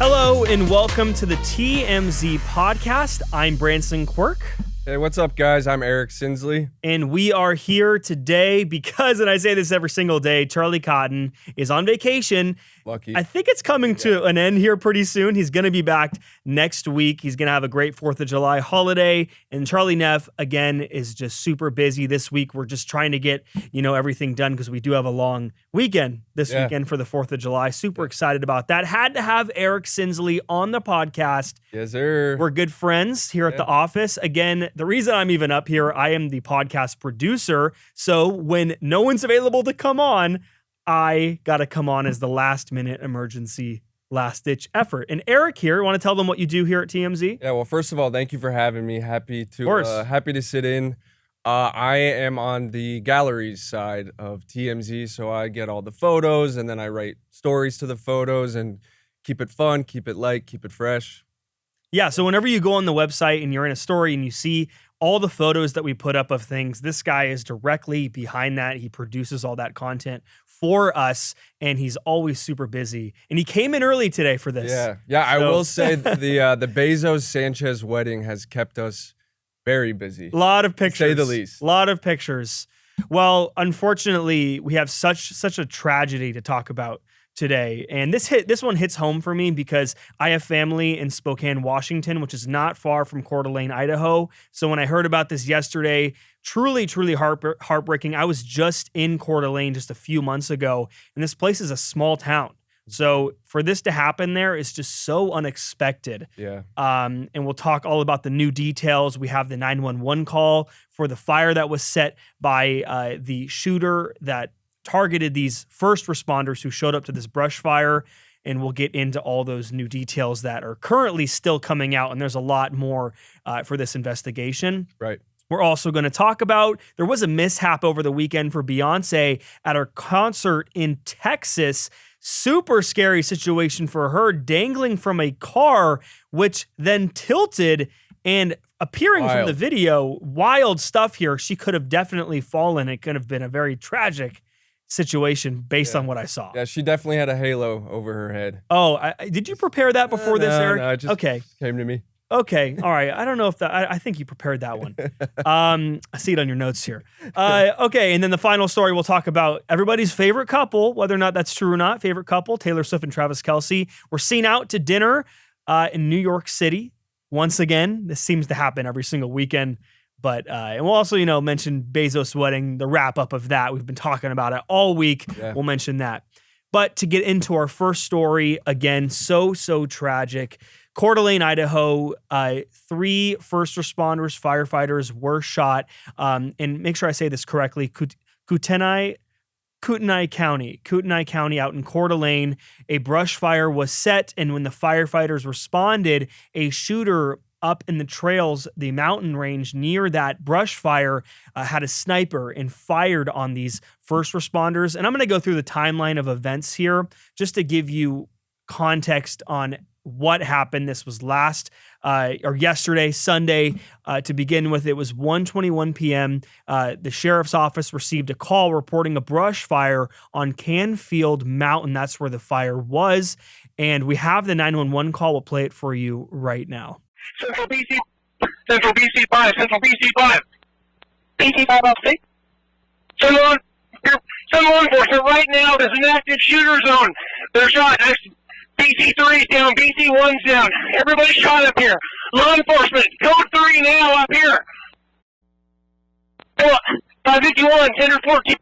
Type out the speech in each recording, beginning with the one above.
Hello and welcome to the TMZ podcast. I'm Branson, Quirke. Hey, what's up, guys? I'm Eric Sinsley. And we are here today because, and I say this every single day, Charlie Cotton is on vacation. Lucky. I think it's coming to an end here pretty soon. He's going to be back next week. He's going to have a great 4th of July holiday. And Charlie Neff, again, is just super busy this week. We're just trying to get, everything done because we do have a long weekend this weekend for the 4th of July. Super excited about that. Had to have Eric Sinsley on the podcast. Yes, sir. We're good friends here at the office. Again, the reason I'm even up here, I am the podcast producer. So when no one's available to come on, I got to come on as the last minute emergency, last ditch effort. And Eric here, want to tell them what you do here at TMZ? Yeah, well, first of all, thank you for having me. Happy to sit in. I am on the galleries side of TMZ, so I get all the photos and then I write stories to the photos and keep it fun, keep it light, keep it fresh. Yeah, so whenever you go on the website and you're in a story and you see all the photos that we put up of things, this guy is directly behind that. He produces all that content for us, and he's always super busy. And he came in early today for this. Yeah. I will say the Bezos-Sanchez wedding has kept us very busy. A lot of pictures. To say the least. A lot of pictures. Well, unfortunately, we have such a tragedy to talk about today. And this one hits home for me because I have family in Spokane, Washington, which is not far from Coeur d'Alene, Idaho. So when I heard about this yesterday, truly heartbreaking. I was just in Coeur d'Alene just a few months ago, and this place is a small town. So for this to happen there is just so unexpected. Yeah. And we'll talk all about the new details. We have the 911 call for the fire that was set by the shooter that targeted these first responders who showed up to this brush fire, and we'll get into all those new details that are currently still coming out, and there's a lot more for this investigation. Right. We're also going to talk about, there was a mishap over the weekend for Beyoncé at her concert in Texas. Super scary situation for her, dangling from a car, which then tilted, and appearing from the video, wild stuff here. She could have definitely fallen. It could have been a very tragic situation based on what I saw. Yeah, she definitely had a halo over her head. Oh, did you prepare that before this, Eric? No, it just came to me. Okay, all right. I don't know if that, I think you prepared that one. I see it on your notes here. Okay, and then the final story, we'll talk about everybody's favorite couple, whether or not that's true or not, favorite couple, Taylor Swift and Travis Kelce, were seen out to dinner in New York City. Once again, this seems to happen every single weekend. But, and we'll also, mention Bezos' wedding, the wrap up of that. We've been talking about it all week. Yeah. We'll mention that. But to get into our first story, again, so tragic. Coeur d'Alene, Idaho, 3 first responders, firefighters were shot. And make sure I say this correctly, Kootenai County out in Coeur d'Alene. A brush fire was set, and when the firefighters responded, a shooter up in the trails, the mountain range near that brush fire, had a sniper and fired on these first responders. And I'm going to go through the timeline of events here just to give you context on what happened. This was yesterday, Sunday. To begin with, it was 1:21 p.m. The sheriff's office received a call reporting a brush fire on Canfield Mountain. That's where the fire was. And we have the 911 call. We'll play it for you right now. Central BC 5, Central BC 5. BC 5 up 6. Send law enforcement right now. There's an active shooter zone. They're shot. BC 3's down. BC 1's down. Everybody's shot up here. Law enforcement, code 3 now up here. 551, 10 or 14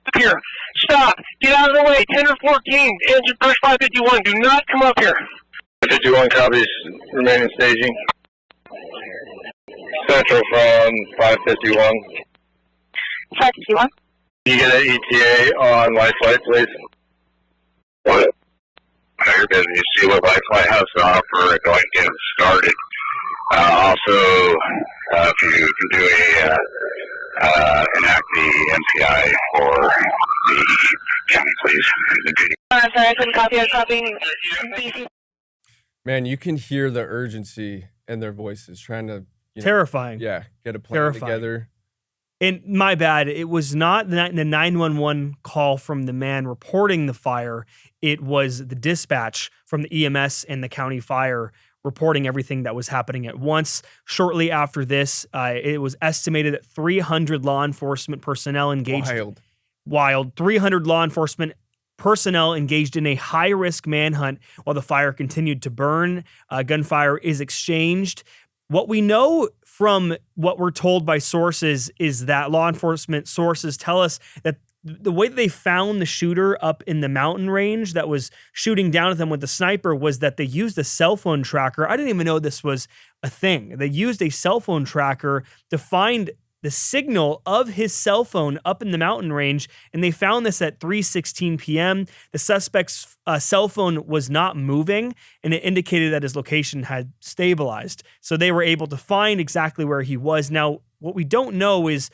up here. Stop. Get out of the way. 10 or 14. Engine push 551. Do not come up here. 51 copies, remaining staging. Central from 551. 551. Can you get an ETA on life flight, please? What? You're busy. You see what life flight has to offer, go and get started. Also, if you can do enact the MPI for the county, please. Sorry, I couldn't copy. I was copying BC. Man, you can hear the urgency in their voices, trying to terrifying. Yeah, get a plan together. And my bad, it was not the 911 call from the man reporting the fire. It was the dispatch from the EMS and the county fire reporting everything that was happening at once. Shortly after this, it was estimated that 300 law enforcement personnel engaged. Wild. 300 law enforcement personnel engaged in a high-risk manhunt while the fire continued to burn. Gunfire is exchanged. What we know from what we're told by sources is that law enforcement sources tell us that the way that they found the shooter up in the mountain range that was shooting down at them with the sniper was that they used a cell phone tracker. I didn't even know this was a thing. They used a cell phone tracker to find the signal of his cell phone up in the mountain range, and they found this at 3:16 p.m. The suspect's cell phone was not moving, and it indicated that his location had stabilized. So they were able to find exactly where he was. Now, what we don't know is,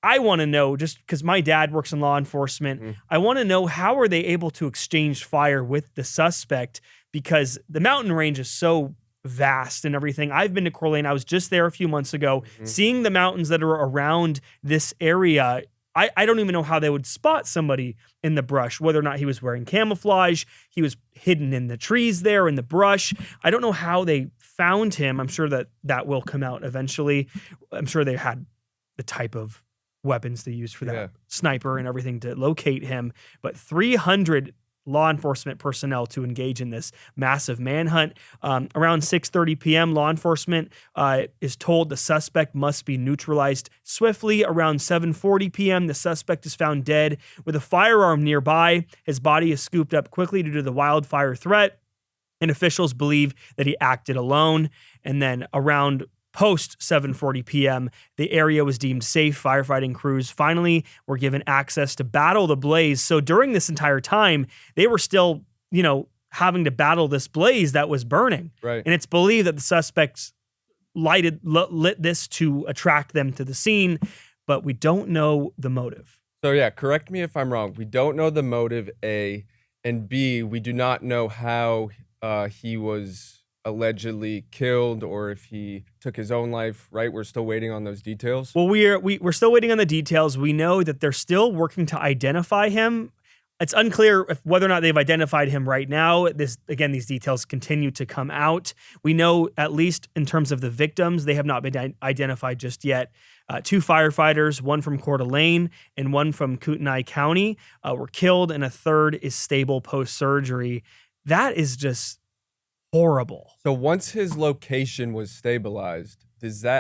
I want to know, just because my dad works in law enforcement, I want to know how are they able to exchange fire with the suspect, because the mountain range is so vast and everything. I've been to Coeur. I was just there a few months ago, seeing the mountains that are around this area. I don't even know how they would spot somebody in the brush, whether or not he was wearing camouflage. He was hidden in the trees there in the brush. I don't know how they found him. I'm sure that will come out eventually. I'm sure they had the type of weapons they used for that sniper and everything to locate him. But 300 law enforcement personnel to engage in this massive manhunt. Around 6:30 p.m., law enforcement is told the suspect must be neutralized swiftly. Around 7:40 p.m., the suspect is found dead with a firearm nearby. His body is scooped up quickly due to the wildfire threat, and officials believe that he acted alone. And then around post 7:40 p.m., the area was deemed safe. Firefighting crews finally were given access to battle the blaze. So during this entire time, they were still, having to battle this blaze that was burning. Right. And it's believed that the suspects lit this to attract them to the scene, but we don't know the motive. So yeah, correct me if I'm wrong. We don't know the motive, A, and B, we do not know how he was allegedly killed or if he took his own life, right? We're still waiting on those details. Well, we're still waiting on the details. We know that they're still working to identify him. It's unclear whether or not they've identified him right now. These details continue to come out. We know, at least in terms of the victims, they have not been identified just yet. 2 firefighters, one from Coeur d'Alene and one from Kootenai County, were killed, and a third is stable post-surgery. That is just horrible. So once his location was stabilized,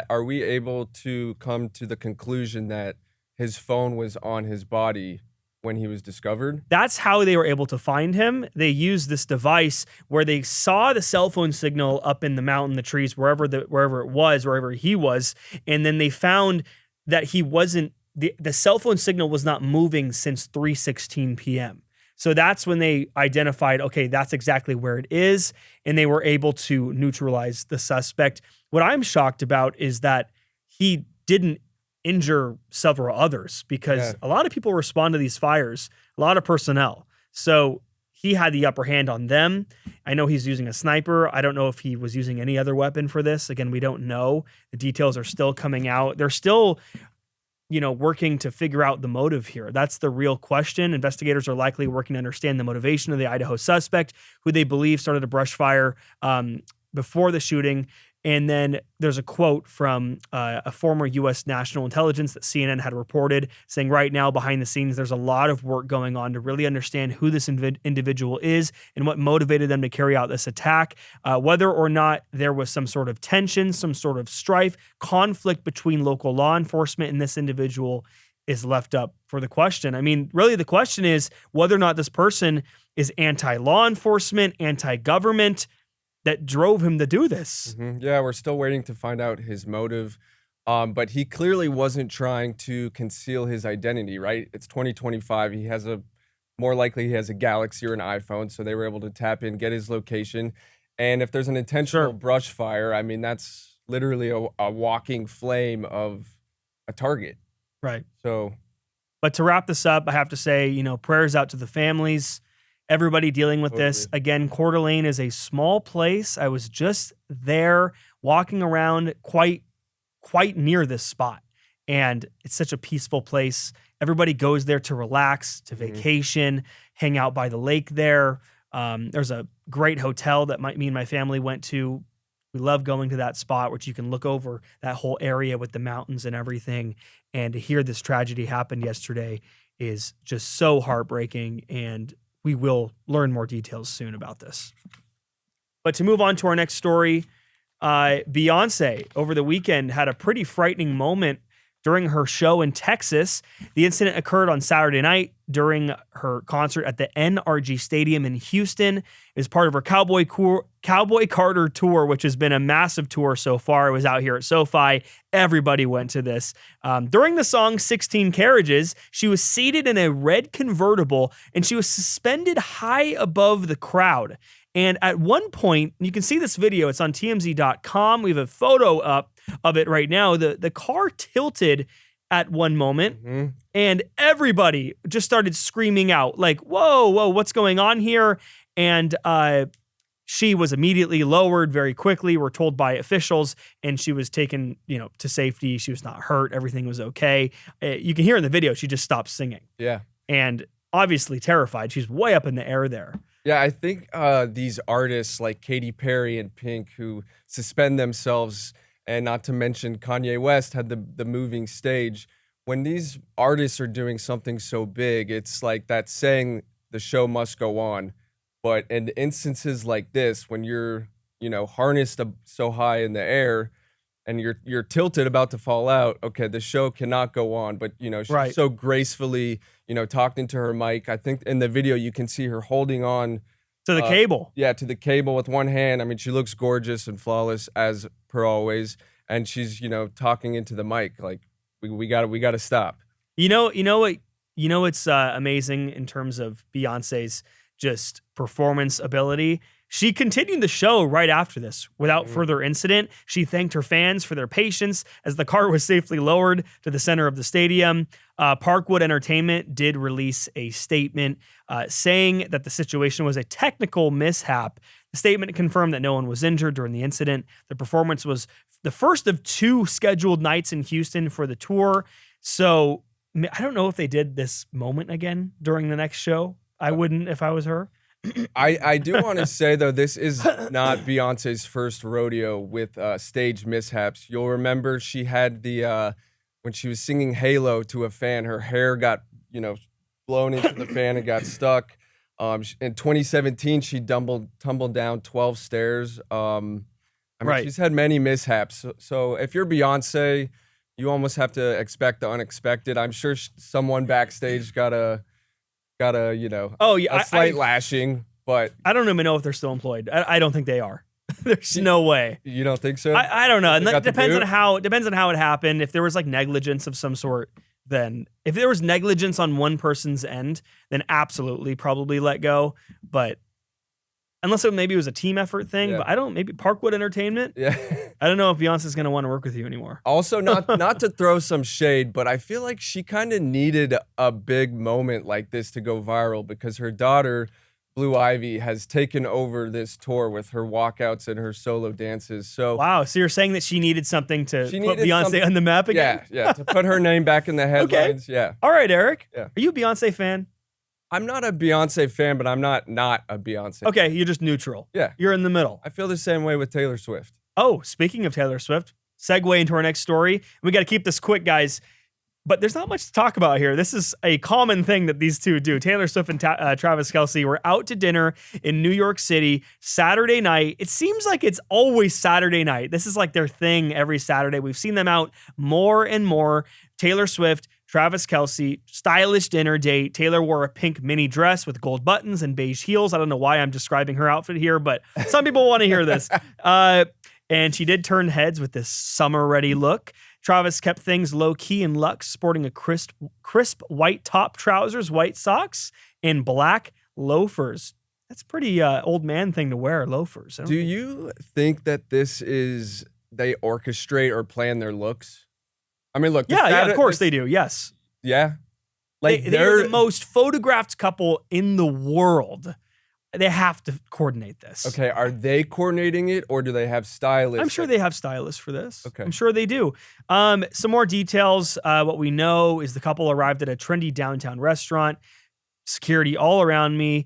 are we able to come to the conclusion that his phone was on his body when he was discovered? That's how they were able to find him. They used this device where they saw the cell phone signal up in the mountain, the trees, wherever he was, and then they found that he wasn't. The cell phone signal was not moving since 3:16 p.m. So that's when they identified, okay, that's exactly where it is, and they were able to neutralize the suspect. What I'm shocked about is that he didn't injure several others, because a lot of people respond to these fires, a lot of personnel. So he had the upper hand on them. I know he's using a sniper. I don't know if he was using any other weapon for this. Again, we don't know. The details are still coming out. They're still working to figure out the motive here. That's the real question. Investigators are likely working to understand the motivation of the Idaho suspect, who they believe started a brush fire before the shooting. And then there's a quote from a former U.S. national intelligence that CNN had reported, saying right now behind the scenes, there's a lot of work going on to really understand who this individual is and what motivated them to carry out this attack. Whether or not there was some sort of tension, some sort of strife, conflict between local law enforcement and this individual is left up for the question. I mean, really the question is whether or not this person is anti-law enforcement, anti-government, that drove him to do this. Mm-hmm. Yeah, we're still waiting to find out his motive. But he clearly wasn't trying to conceal his identity, right? It's 2025. He has more likely he has a Galaxy or an iPhone, so they were able to tap in, get his location. And if there's an intentional brush fire, I mean, that's literally a walking flame of a target. Right. So, but to wrap this up, I have to say, prayers out to the families, everybody dealing with this. Again, Coeur d'Alene is a small place. I was just there walking around quite near this spot. and it's such a peaceful place. Everybody goes there to relax, to vacation, hang out by the lake there. There's a great hotel that me and my family went to. We love going to that spot, which you can look over that whole area with the mountains and everything. And to hear this tragedy happen yesterday is just so heartbreaking. And we will learn more details soon about this. But to move on to our next story, Beyoncé over the weekend had a pretty frightening moment during her show in Texas. The incident occurred on Saturday night during her concert at the NRG Stadium in Houston. It was part of her Cowboy Carter tour, which has been a massive tour so far. It was out here at SoFi. Everybody went to this. During the song 16 Carriages, she was seated in a red convertible and she was suspended high above the crowd. And at one point, you can see this video, it's on TMZ.com. We have a photo up of it right now. The car tilted at one moment and everybody just started screaming out like, whoa, what's going on here? And she was immediately lowered very quickly, we're told by officials, and she was taken, to safety. She was not hurt. Everything was okay. You can hear in the video, she just stopped singing. Yeah. And obviously terrified. She's way up in the air there. Yeah, I think these artists like Katy Perry and Pink who suspend themselves, and not to mention Kanye West had the moving stage. When these artists are doing something so big, it's like that saying, the show must go on. But in instances like this, when you're, harnessed so high in the air and you're tilted about to fall out, okay, the show cannot go on. But, she's so gracefully, talking to her mic. I think in the video you can see her holding on to the cable. Yeah, to the cable with one hand. I mean, she looks gorgeous and flawless as per always. And she's, talking into the mic like, we got to stop. It's amazing in terms of Beyonce's just performance ability. She continued the show right after this without further incident. She thanked her fans for their patience as the car was safely lowered to the center of the stadium. Parkwood Entertainment did release a statement saying that the situation was a technical mishap. The statement confirmed that no one was injured during the incident. The performance was the first of 2 scheduled nights in Houston for the tour. So I don't know if they did this moment again during the next show. I wouldn't if I was her. I do want to say, though, this is not Beyonce's first rodeo with stage mishaps. You'll remember she had when she was singing Halo to a fan, her hair got, blown into the fan and got stuck. In 2017, she tumbled down 12 stairs. She's had many mishaps. So if you're Beyonce, you almost have to expect the unexpected. I'm sure someone backstage got a slight lashing, but I don't even know if they're still employed. I don't think they are. There's no way. You don't think so? I don't know. And that depends on how it happened. If there was like negligence of some sort, then if there was negligence on one person's end, then absolutely probably let go. But unless maybe it was a team effort thing, but maybe Parkwood Entertainment. Yeah. I don't know if Beyonce's going to want to work with you anymore. Also, not to throw some shade, but I feel like she kind of needed a big moment like this to go viral because her daughter, Blue Ivy, has taken over this tour with her walkouts and her solo dances. So wow, so you're saying that she needed something to put Beyonce on the map again? Yeah, to put her name back in the headlines. Okay. Yeah. All right, Eric. Yeah. Are you a Beyonce fan? I'm not a Beyonce fan, but I'm not a Beyonce. Okay, you're just neutral. Yeah. You're in the middle. I feel the same way with Taylor Swift. Oh, speaking of Taylor Swift, segue into our next story. We got to keep this quick, guys. But there's not much to talk about here. This is a common thing that these two do. Taylor Swift and Travis Kelce were out to dinner in New York City Saturday night. It seems like it's always Saturday night. This is like their thing every Saturday. We've seen them out more and more. Taylor Swift, Travis Kelce, stylish dinner date. Taylor wore a pink mini dress with gold buttons and beige heels. I don't know why I'm describing her outfit here, but some people want to hear this. And she did turn heads with this summer-ready look. Travis kept things low-key and luxe, sporting a crisp white top, trousers, white socks, and black loafers. That's pretty old man thing to wear, loafers. Do you think that this is they orchestrate or plan their looks? I mean, look. Yeah, of course they do. Yes. Yeah. Like they're the most photographed couple in the world. They have to coordinate this. Okay, are they coordinating it, or do they have stylists? I'm sure they have stylists for this. Okay. I'm sure they do. Some more details. What we know is the couple arrived at a trendy downtown restaurant. Security all around me.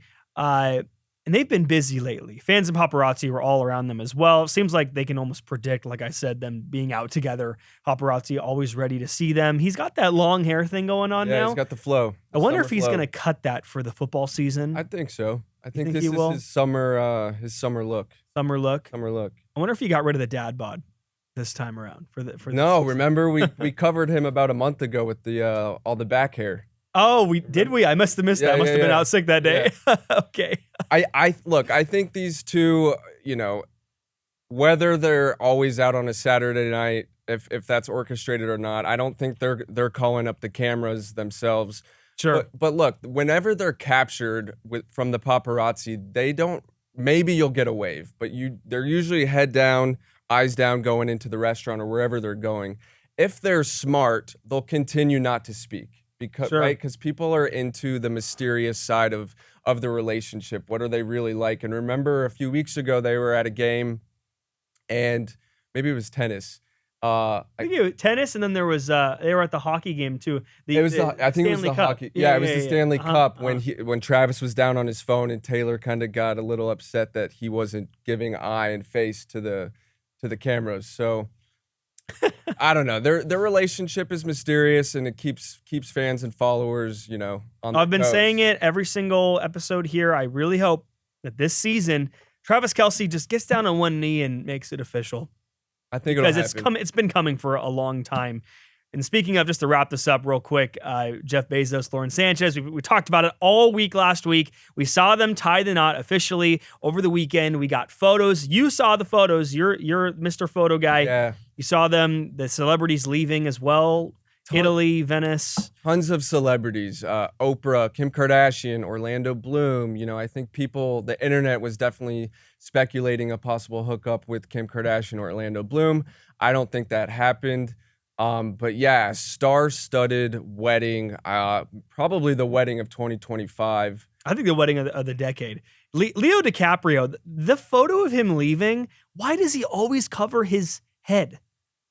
And they've been busy lately. Fans and paparazzi were all around them as well. It seems like they can almost predict, like I said, them being out together. Paparazzi always ready to see them. He's got that long hair thing going on now. Yeah, he's got the flow. I wonder if he's going to cut that for the football season. I think so. I think think this he is will? his summer look. Summer look. Summer look. I wonder if he got rid of the dad bod this time around for the. No, remember we covered him about a month ago with the all the back hair. Oh, did we? I must have missed that. I must have been out sick that day. Yeah. Okay. I think these two, whether they're always out on a Saturday night, if that's orchestrated or not, I don't think they're calling up the cameras themselves. Sure. But look, whenever they're captured from the paparazzi, they don't. Maybe you'll get a wave, but they're usually head down, eyes down, going into the restaurant or wherever they're going. If they're smart, they'll continue not to speak. Because people are into the mysterious side of the relationship. What are they really like? And remember, a few weeks ago, they were at a game, and maybe it was tennis. I think it was tennis, and then there was they were at the hockey game too. I think it was the Cup. hockey. Yeah, it was the Stanley Cup when when Travis was down on his phone, and Taylor kind of got a little upset that he wasn't giving eye and face to the cameras. So. I don't know. Their relationship is mysterious, and it keeps fans and followers, on I've been toes. saying it every single episode here. I really hope that this season, Travis Kelce just gets down on one knee and makes it official. I think it'll happen. It's been coming for a long time. And speaking of, just to wrap this up real quick, Jeff Bezos, Lauren Sanchez, we talked about it all week last week. We saw them tie the knot officially over the weekend. We got photos. You saw the photos. You're Mr. Photo guy. Yeah. You saw them, the celebrities leaving as well. Italy, Venice. Tons of celebrities. Oprah, Kim Kardashian, Orlando Bloom. I think the internet was definitely speculating a possible hookup with Kim Kardashian or Orlando Bloom. I don't think that happened. But yeah, star-studded wedding, probably the wedding of 2025. I think the wedding of the decade. Leo DiCaprio, the photo of him leaving, why does he always cover his head?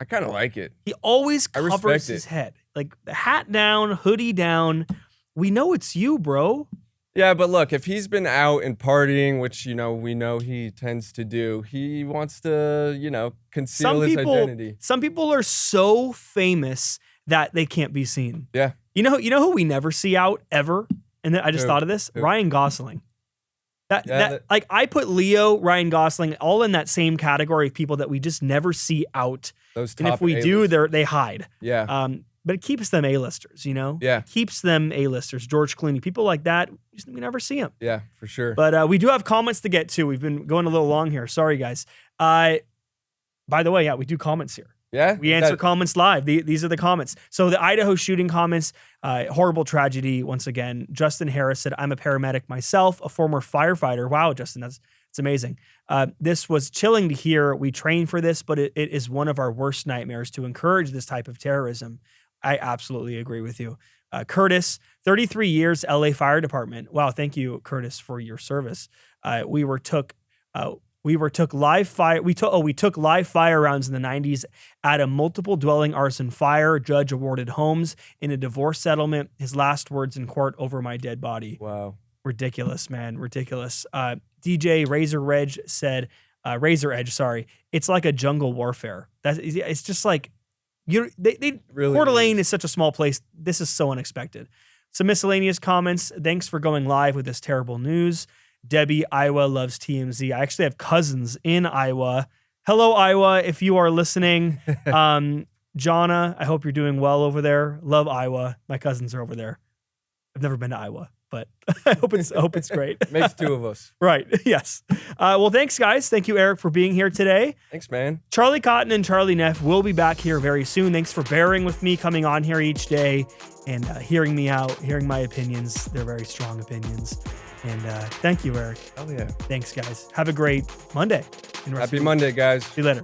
I kind of like it. He always covers his head. Like the hat down, hoodie down. We know it's you, bro. Yeah, but look, if he's been out and partying, which, we know he tends to do, he wants to, conceal his identity. Some people are so famous that they can't be seen. Yeah. You know who we never see out ever? And then I just thought of this. Who? Ryan Gosling. Like I put Leo, Ryan Gosling all in that same category of people that we just never see out. Those top and if we A-listers. do, they hide. Yeah. But it keeps them A-listers, Yeah. It keeps them A-listers. George Clooney, people like that, we never see them. Yeah, for sure. But we do have comments to get to. We've been going a little long here. Sorry, guys. By the way, we do comments here. Yeah? We answer comments live. These are the comments. So the Idaho shooting comments, horrible tragedy once again. Justin Harris said, I'm a paramedic myself, a former firefighter. Wow, Justin, it's amazing. This was chilling to hear. We train for this, but it is one of our worst nightmares to encourage this type of terrorism. I absolutely agree with you. Curtis, 33 years, LA Fire Department. Wow, thank you, Curtis, for your service. We took live fire rounds in the 90s at a multiple dwelling arson fire. Judge awarded homes in a divorce settlement. His last words in court, over my dead body. Wow. Ridiculous, man. Ridiculous. DJ Razor Edge said, it's like a jungle warfare. It's just like, really Coeur d'Alene is such a small place. This is so unexpected. Some miscellaneous comments. Thanks for going live with this terrible news. Debbie, Iowa loves TMZ. I actually have cousins in Iowa. Hello, Iowa, if you are listening. Jonna, I hope you're doing well over there. Love Iowa. My cousins are over there. I've never been to Iowa, but I hope it's great. Makes two of us. Right. Yes. Well, thanks, guys. Thank you, Eric, for being here today. Thanks, man. Charlie Cotton and Charlie Neff will be back here very soon. Thanks for bearing with me, coming on here each day and hearing me out, hearing my opinions. They're very strong opinions. And thank you, Eric. Oh, yeah. Thanks, guys. Have a great Monday. Happy Monday, guys. See you later.